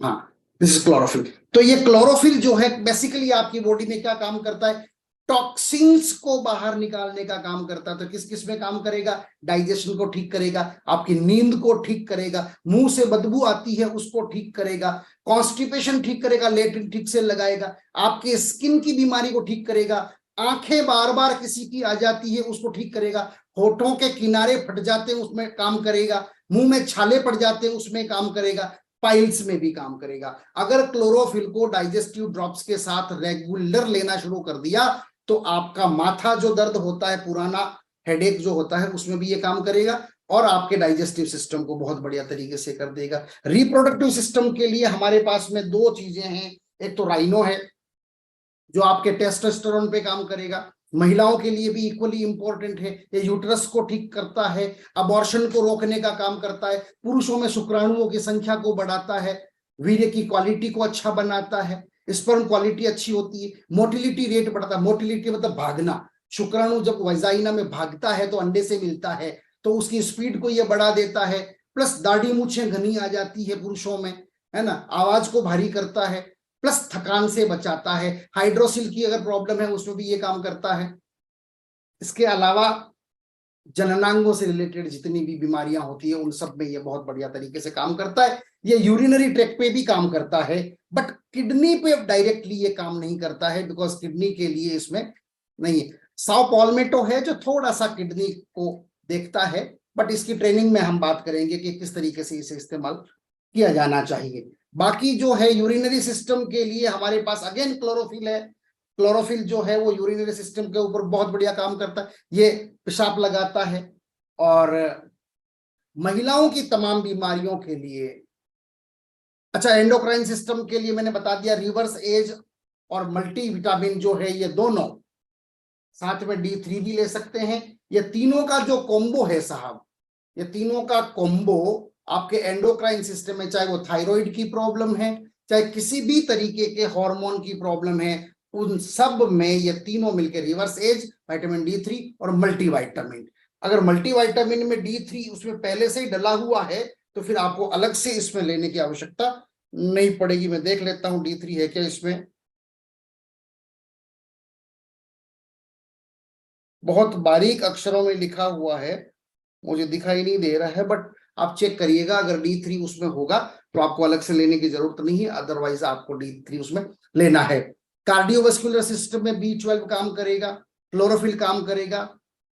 हाँ, दिस इज क्लोरोफिल। तो ये क्लोरोफिल जो है बेसिकली आपकी बॉडी में क्या काम करता है? टॉक्सिन्स को बाहर निकालने का काम करता है। तो किस किस में काम करेगा? डाइजेशन को ठीक करेगा, आपकी नींद को ठीक करेगा, मुंह से बदबू आती है उसको ठीक करेगा, कॉन्स्टिपेशन ठीक करेगा, लेट्रिन ठीक से लगाएगा, आपके स्किन की बीमारी को ठीक करेगा, आंखें बार बार किसी की आ जाती है उसको ठीक करेगा, होठों के किनारे फट जाते हैं उसमें काम करेगा, मुंह में छाले पड़ जाते हैं उसमें काम करेगा, पाइल्स में भी काम करेगा। अगर क्लोरोफिल को डाइजेस्टिव ड्रॉप्स के साथ रेगुलर लेना शुरू कर दिया तो आपका माथा जो दर्द होता है, पुराना हेडेक जो होता है, उसमें भी ये काम करेगा और आपके डाइजेस्टिव सिस्टम को बहुत बढ़िया तरीके से कर देगा। रिप्रोडक्टिव सिस्टम के लिए हमारे पास में 2 चीजें हैं। एक तो राइनो है जो आपके टेस्टोस्टेरोन पे काम करेगा, महिलाओं के लिए भी इक्वली इंपॉर्टेंट है। ये यूट्रस को ठीक करता है, अबॉर्शन को रोकने का काम करता है, पुरुषों में शुक्राणुओं की संख्या को बढ़ाता है, वीर्य की क्वालिटी को अच्छा बनाता है, स्पर्म क्वालिटी अच्छी होती है, मोटिलिटी रेट बढ़ता है। मोटिलिटी मतलब भागना। शुक्राणु जब वजाइना में भागता है तो अंडे से मिलता है, तो उसकी स्पीड को ये बढ़ा देता है। प्लस दाढ़ी मूछें घनी आ जाती है पुरुषों में, है ना, आवाज को भारी करता है, प्लस थकान से बचाता है। हाइड्रोसिल की अगर प्रॉब्लम है उसमें भी ये काम करता है। इसके अलावा जननांगों से रिलेटेड जितनी भी बीमारियां होती है उन सब में ये बहुत बढ़िया तरीके से काम करता है। ये यूरिनरी ट्रैक्ट पे भी काम करता है, बट किडनी पे डायरेक्टली ये काम नहीं करता है, बिकॉज किडनी के लिए इसमें नहीं है। साओ पॉल्मेटो है जो थोड़ा सा किडनी को देखता है, बट इसकी ट्रेनिंग में हम बात करेंगे कि किस तरीके से इसे इस्तेमाल किया जाना चाहिए। बाकी जो है यूरिनरी सिस्टम के लिए हमारे पास अगेन क्लोरोफिल है। क्लोरोफिल जो है वो यूरिनरी सिस्टम के ऊपर बहुत बढ़िया काम करता है, ये पेशाब लगाता है। और महिलाओं की तमाम बीमारियों के लिए, अच्छा, एंडोक्राइन सिस्टम के लिए मैंने बता दिया, रिवर्स एज और मल्टी विटामिन जो है ये दोनों, साथ में D3 भी ले सकते हैं। ये तीनों का जो कॉम्बो है साहब, ये तीनों का कॉम्बो आपके एंडोक्राइन सिस्टम में, चाहे वो थायराइड की प्रॉब्लम है, चाहे किसी भी तरीके के हार्मोन की प्रॉब्लम है, उन सब में ये तीनों मिलकर रिवर्स एज, विटामिन D3 और मल्टीविटामिन। अगर मल्टीविटामिन में D3 उसमें पहले से ही डला हुआ है तो फिर आपको अलग से इसमें लेने की आवश्यकता नहीं पड़ेगी। मैं देख लेता हूं D3 है क्या इसमें। बहुत बारीक अक्षरों में लिखा हुआ है, मुझे दिखाई नहीं दे रहा है, बट आप चेक करिएगा। अगर D3 उसमें होगा तो आपको अलग से लेने की जरूरत नहीं है, अदरवाइज आपको D3 उसमें लेना है। कार्डियोवास्कुलर सिस्टम में B12 काम करेगा, क्लोरोफिल काम करेगा,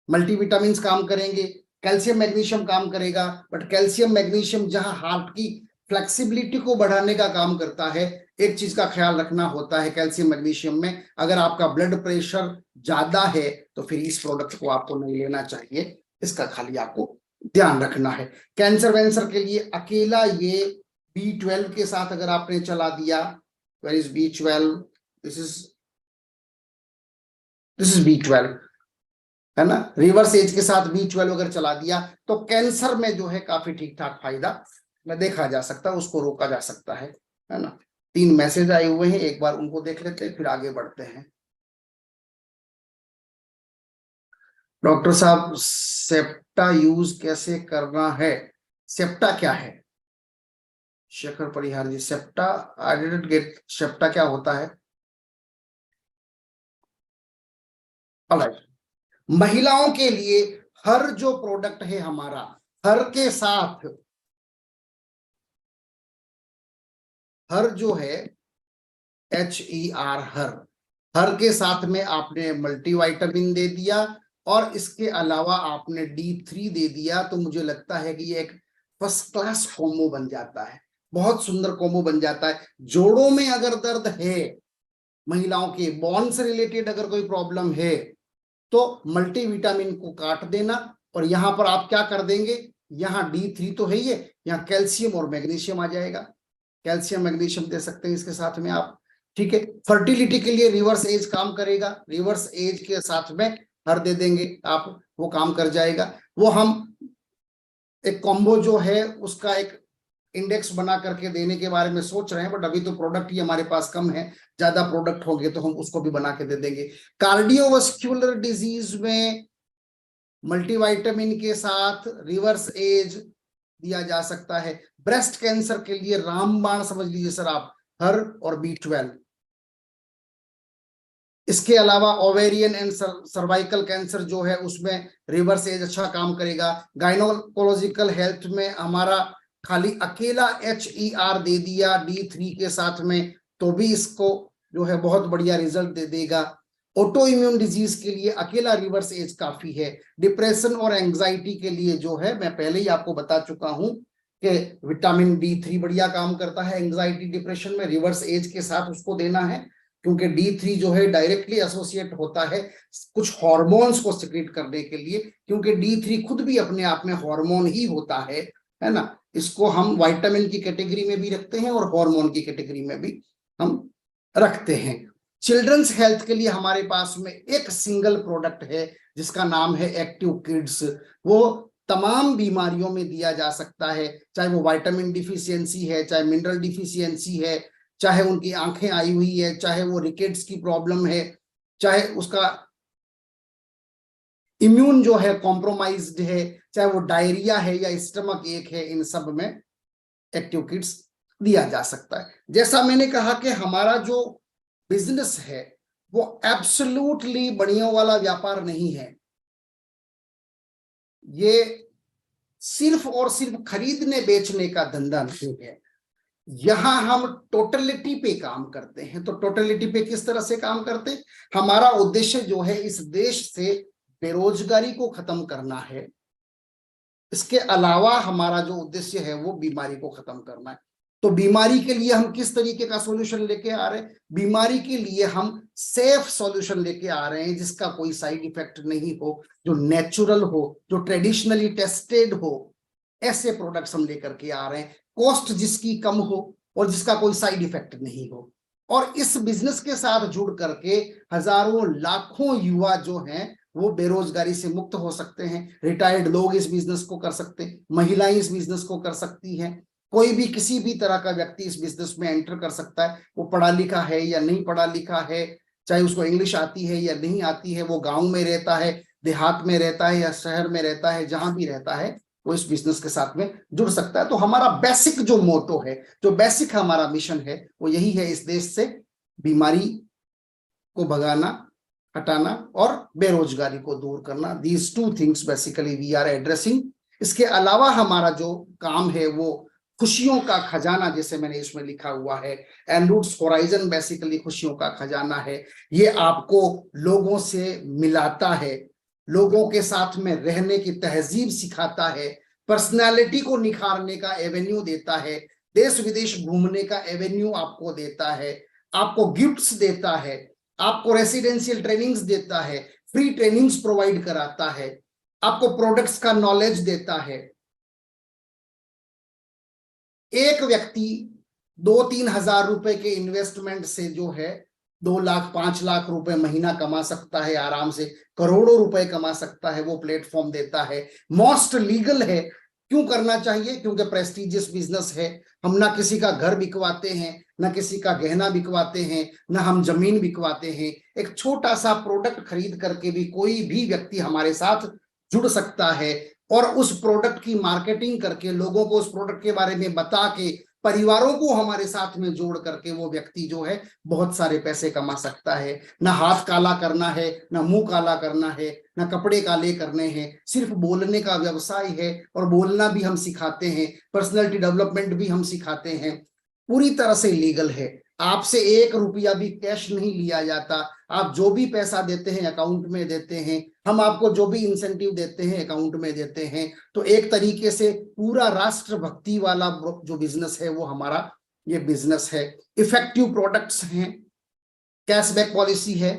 मल्टीविटामिन काम करेंगे, कैल्शियम मैग्नीशियम काम करेगा। बट कैल्शियम मैग्नीशियम जहां हार्ट की फ्लेक्सिबिलिटी को बढ़ाने का काम करता है, एक चीज का ख्याल रखना होता है कैल्शियम मैग्नीशियम में, अगर आपका ब्लड प्रेशर ज्यादा है तो फिर इस प्रोडक्ट को आपको नहीं लेना चाहिए, इसका खाली आपको ध्यान रखना है। कैंसर वैंसर के लिए अकेला ये B12 के साथ अगर आपने चला दिया, where is B12, this is B12 है ना, रिवर्स एज के साथ B12 अगर चला दिया तो कैंसर में जो है काफी ठीक ठाक फायदा में देखा जा सकता है, उसको रोका जा सकता है ना। 3 मैसेज आए हुए हैं, एक बार उनको देख लेते हैं फिर आगे बढ़ते हैं। डॉक्टर साहब सेप्टा यूज कैसे करना है? सेप्टा क्या है? Shekhar Parihar ji, septa I didn't get, septa क्या होता है? ऑलराइट, महिलाओं के लिए हर जो प्रोडक्ट है हमारा, हर के साथ, हर जो है HER, हर के साथ में आपने मल्टीविटामिन दे दिया और इसके अलावा आपने D3 दे दिया, तो मुझे लगता है कि ये एक फर्स्ट क्लास कॉम्बो बन जाता है, बहुत सुंदर कॉम्बो बन जाता है। जोड़ों में अगर दर्द है, महिलाओं के बोन से रिलेटेड अगर कोई प्रॉब्लम है तो मल्टीविटामिन को काट देना और यहां पर आप क्या कर देंगे, यहाँ D3 तो है ही है, यहाँ कैल्शियम और मैग्नीशियम आ जाएगा, कैल्शियम मैग्नीशियम दे सकते हैं इसके साथ में आप। ठीक है, फर्टिलिटी के लिए रिवर्स एज काम करेगा, रिवर्स एज के साथ में हर दे देंगे आप, वो काम कर जाएगा। वो हम एक कॉम्बो जो है उसका एक इंडेक्स बना करके देने के बारे में सोच रहे हैं, बट अभी तो प्रोडक्ट ही हमारे पास कम है, ज्यादा प्रोडक्ट होंगे तो हम उसको भी बना के दे देंगे। कार्डियोवास्कुलर डिजीज में मल्टीविटामिन के साथ रिवर्स एज दिया जा सकता है। ब्रेस्ट कैंसर के लिए रामबाण समझ लीजिए सर आप, हर और B12। इसके अलावा ओवेरियन एंड सर्वाइकल कैंसर जो है उसमें रिवर्स एज अच्छा काम करेगा। गायनोकोलॉजिकल हेल्थ में हमारा खाली अकेला HER दे दिया D3 के साथ में तो भी इसको जो है बहुत बढ़िया रिजल्ट दे देगा। ऑटो इम्यून डिजीज के लिए अकेला रिवर्स एज काफी है। डिप्रेशन और एंजाइटी के लिए जो है मैं पहले ही आपको बता चुका हूं कि विटामिन D3 बढ़िया काम करता है एंजाइटी डिप्रेशन में, रिवर्स एज के साथ उसको देना है क्योंकि D3 जो है डायरेक्टली एसोसिएट होता है कुछ हार्मोन्स को सिक्रीट करने के लिए, क्योंकि D3 खुद भी अपने आप में हार्मोन ही होता है ना। इसको हम विटामिन की कैटेगरी में भी रखते हैं और हार्मोन की कैटेगरी में भी हम रखते हैं। चिल्ड्रंस हेल्थ के लिए हमारे पास में एक सिंगल प्रोडक्ट है जिसका नाम है एक्टिव किड्स। वो तमाम बीमारियों में दिया जा सकता है, चाहे वो विटामिन डिफिशियंसी है, चाहे मिनरल डिफिशियंसी है, चाहे उनकी आंखें आई हुई है, चाहे वो रिकेट्स की प्रॉब्लम है, चाहे उसका इम्यून जो है कॉम्प्रोमाइज्ड है, चाहे वो डायरिया है या स्टमक एक है, इन सब में एक्टिव किड्स दिया जा सकता है। जैसा मैंने कहा कि हमारा जो बिजनेस है वो एब्सोल्युटली बढ़िया वाला व्यापार नहीं है, ये सिर्फ और सिर्फ खरीदने बेचने का धंधा नहीं है। यहां हम टोटलिटी पे काम करते हैं। तो टोटलिटी पे किस तरह से काम करते हैं? हमारा उद्देश्य जो है इस देश से बेरोजगारी को खत्म करना है, इसके अलावा हमारा जो उद्देश्य है वो बीमारी को खत्म करना है। तो बीमारी के लिए हम किस तरीके का सॉल्यूशन लेके आ रहे हैं? बीमारी के लिए हम सेफ सॉल्यूशन लेके आ रहे हैं जिसका कोई साइड इफेक्ट नहीं हो, जो नेचुरल हो, जो ट्रेडिशनली टेस्टेड हो, ऐसे प्रोडक्ट्स हम लेकर के आ रहे हैं, कॉस्ट जिसकी कम हो और जिसका कोई साइड इफेक्ट नहीं हो। और इस बिजनेस के साथ जुड़ करके हजारों लाखों युवा जो हैं वो बेरोजगारी से मुक्त हो सकते हैं। रिटायर्ड लोग इस बिजनेस को कर सकते हैं, महिलाएं इस बिजनेस को कर सकती हैं, कोई भी किसी भी तरह का व्यक्ति इस बिजनेस में एंटर कर सकता है, वो पढ़ा लिखा है या नहीं पढ़ा लिखा है, चाहे उसको इंग्लिश आती है या नहीं आती है, वो गांव में रहता है, देहात में रहता है या शहर में रहता है, जहां भी रहता है वो इस बिजनेस के साथ में जुड़ सकता है। तो हमारा बेसिक जो मोटो है, जो बेसिक हमारा मिशन है, वो यही है, इस देश से बीमारी को भगाना, हटाना और बेरोजगारी को दूर करना। These two things basically we are addressing. इसके अलावा हमारा जो काम है वो खुशियों का खजाना, जैसे मैंने इसमें लिखा हुआ है, एनरूट्स होराइजन बेसिकली खुशियों का खजाना है। ये आपको लोगों से मिलाता है, लोगों के साथ में रहने की तहजीब सिखाता है, पर्सनालिटी को निखारने का एवेन्यू देता है, देश विदेश घूमने का एवेन्यू आपको देता है, आपको गिफ्ट्स देता है, आपको रेसिडेंशियल ट्रेनिंग्स देता है, फ्री ट्रेनिंग्स प्रोवाइड कराता है, आपको प्रोडक्ट्स का नॉलेज देता है। एक व्यक्ति 2-3 हजार रुपए के इन्वेस्टमेंट से जो है 2 लाख 5 लाख रुपए महीना कमा सकता है, आराम से करोड़ों रुपए कमा सकता है, वो प्लेटफॉर्म देता है। मोस्ट लीगल है। क्यों करना चाहिए? क्योंकि प्रेस्टिजियस बिजनेस है। हम ना किसी का घर बिकवाते हैं, ना किसी का गहना बिकवाते हैं, ना हम जमीन बिकवाते हैं। एक छोटा सा प्रोडक्ट खरीद करके भी कोई भी व्यक्ति हमारे साथ जुड़ सकता है और उस प्रोडक्ट की मार्केटिंग करके, लोगों को उस प्रोडक्ट के बारे में बता के, परिवारों को हमारे साथ में जोड़ करके वो व्यक्ति जो है बहुत सारे पैसे कमा सकता है। ना हाथ काला करना है, ना मुंह काला करना है, ना कपड़े काले करने हैं, सिर्फ बोलने का व्यवसाय है और बोलना भी हम सिखाते हैं, पर्सनैलिटी डेवलपमेंट भी हम सिखाते हैं। पूरी तरह से लीगल है। आपसे 1 रुपया भी कैश नहीं लिया जाता। आप जो भी पैसा देते हैं अकाउंट में देते हैं, हम आपको जो भी इंसेंटिव देते हैं अकाउंट में देते हैं। तो एक तरीके से पूरा राष्ट्र भक्ति वाला जो बिजनेस है वो हमारा ये बिजनेस है। इफेक्टिव प्रोडक्ट्स हैं, कैशबैक पॉलिसी है,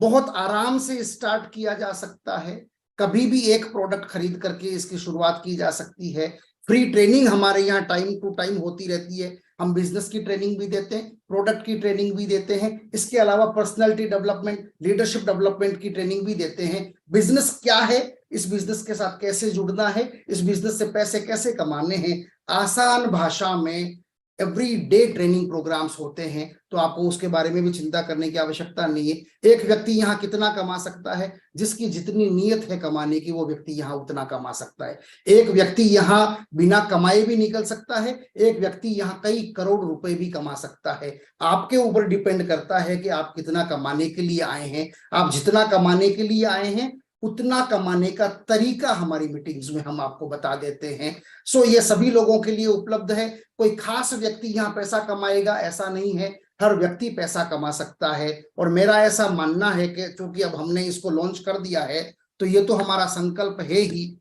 बहुत आराम से स्टार्ट किया जा सकता है, कभी भी एक प्रोडक्ट खरीद करके इसकी शुरुआत की जा सकती है। फ्री ट्रेनिंग हमारे यहाँ टाइम टू टाइम होती रहती है। हम बिजनेस की ट्रेनिंग भी देते हैं, प्रोडक्ट की ट्रेनिंग भी देते हैं, इसके अलावा पर्सनालिटी डेवलपमेंट, लीडरशिप डेवलपमेंट की ट्रेनिंग भी देते हैं। बिजनेस क्या है, इस बिजनेस के साथ कैसे जुड़ना है, इस बिजनेस से पैसे कैसे कमाने हैं, आसान भाषा में एवरी डे ट्रेनिंग प्रोग्राम्स होते हैं। तो आपको उसके बारे में भी चिंता करने की आवश्यकता नहीं है। एक व्यक्ति यहाँ कितना कमा सकता है, जिसकी जितनी नीयत है कमाने की, वो व्यक्ति यहाँ उतना कमा सकता है। एक व्यक्ति यहाँ बिना कमाए भी निकल सकता है, एक व्यक्ति यहाँ कई करोड़ रुपए भी कमा सकता है। आपके ऊपर डिपेंड करता है कि आप कितना कमाने के लिए आए हैं। आप जितना कमाने के लिए आए हैं उतना कमाने का तरीका हमारी मीटिंग्स में हम आपको बता देते हैं। सो ये सभी लोगों के लिए उपलब्ध है। कोई खास व्यक्ति यहाँ पैसा कमाएगा ऐसा नहीं है, हर व्यक्ति पैसा कमा सकता है। और मेरा ऐसा मानना है कि क्योंकि अब हमने इसको लॉन्च कर दिया है तो ये तो हमारा संकल्प है ही।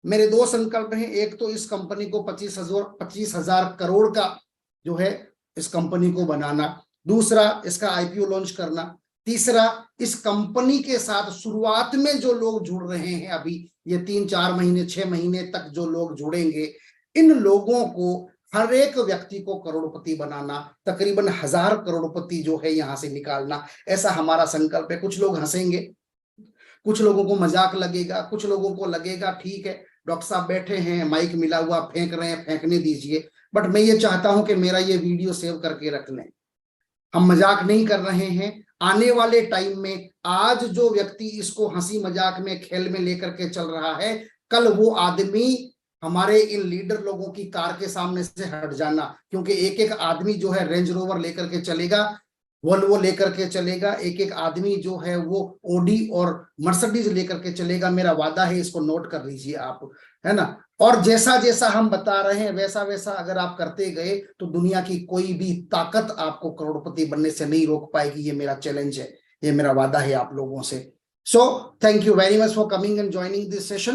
मेरे 2 संकल्प हैं। एक तो इस कंपनी को 25,000 करोड़ का जो है इस कंपनी को बनाना, दूसरा इसका आईपीओ लॉन्च करना, तीसरा इस कंपनी के साथ शुरुआत में जो लोग जुड़ रहे हैं, अभी ये 3-4 महीने 6 महीने तक जो लोग जुड़ेंगे, इन लोगों को हर एक व्यक्ति को करोड़पति बनाना, तकरीबन 1000 करोड़पति जो है यहां से निकालना, ऐसा हमारा संकल्प है। कुछ लोग हंसेंगे, कुछ लोगों को मजाक लगेगा, कुछ लोगों को लगेगा ठीक है डॉक्टर साहब बैठे हैं, माइक मिला हुआ फेंक रहे हैं, फेंकने दीजिए। बट मैं ये चाहता हूं कि मेरा ये वीडियो सेव करके रख लें। हम मजाक नहीं कर रहे हैं। आने वाले टाइम में आज जो व्यक्ति इसको हंसी मजाक में खेल में लेकर के चल रहा है, कल वो आदमी हमारे इन लीडर लोगों की कार के सामने से हट जाना। क्योंकि एक एक आदमी जो है रेंज रोवर लेकर के चलेगा, वोल्वो लेकर के चलेगा, एक एक आदमी जो है वो ओडी और मर्सिडीज लेकर के चलेगा। मेरा वादा है, इसको नोट कर लीजिए आप, है ना। और जैसा जैसा हम बता रहे हैं वैसा वैसा अगर आप करते गए तो दुनिया की कोई भी ताकत आपको करोड़पति बनने से नहीं रोक पाएगी। ये मेरा चैलेंज है, ये मेरा वादा है आप लोगों से। So thank you very much for coming and joining this session.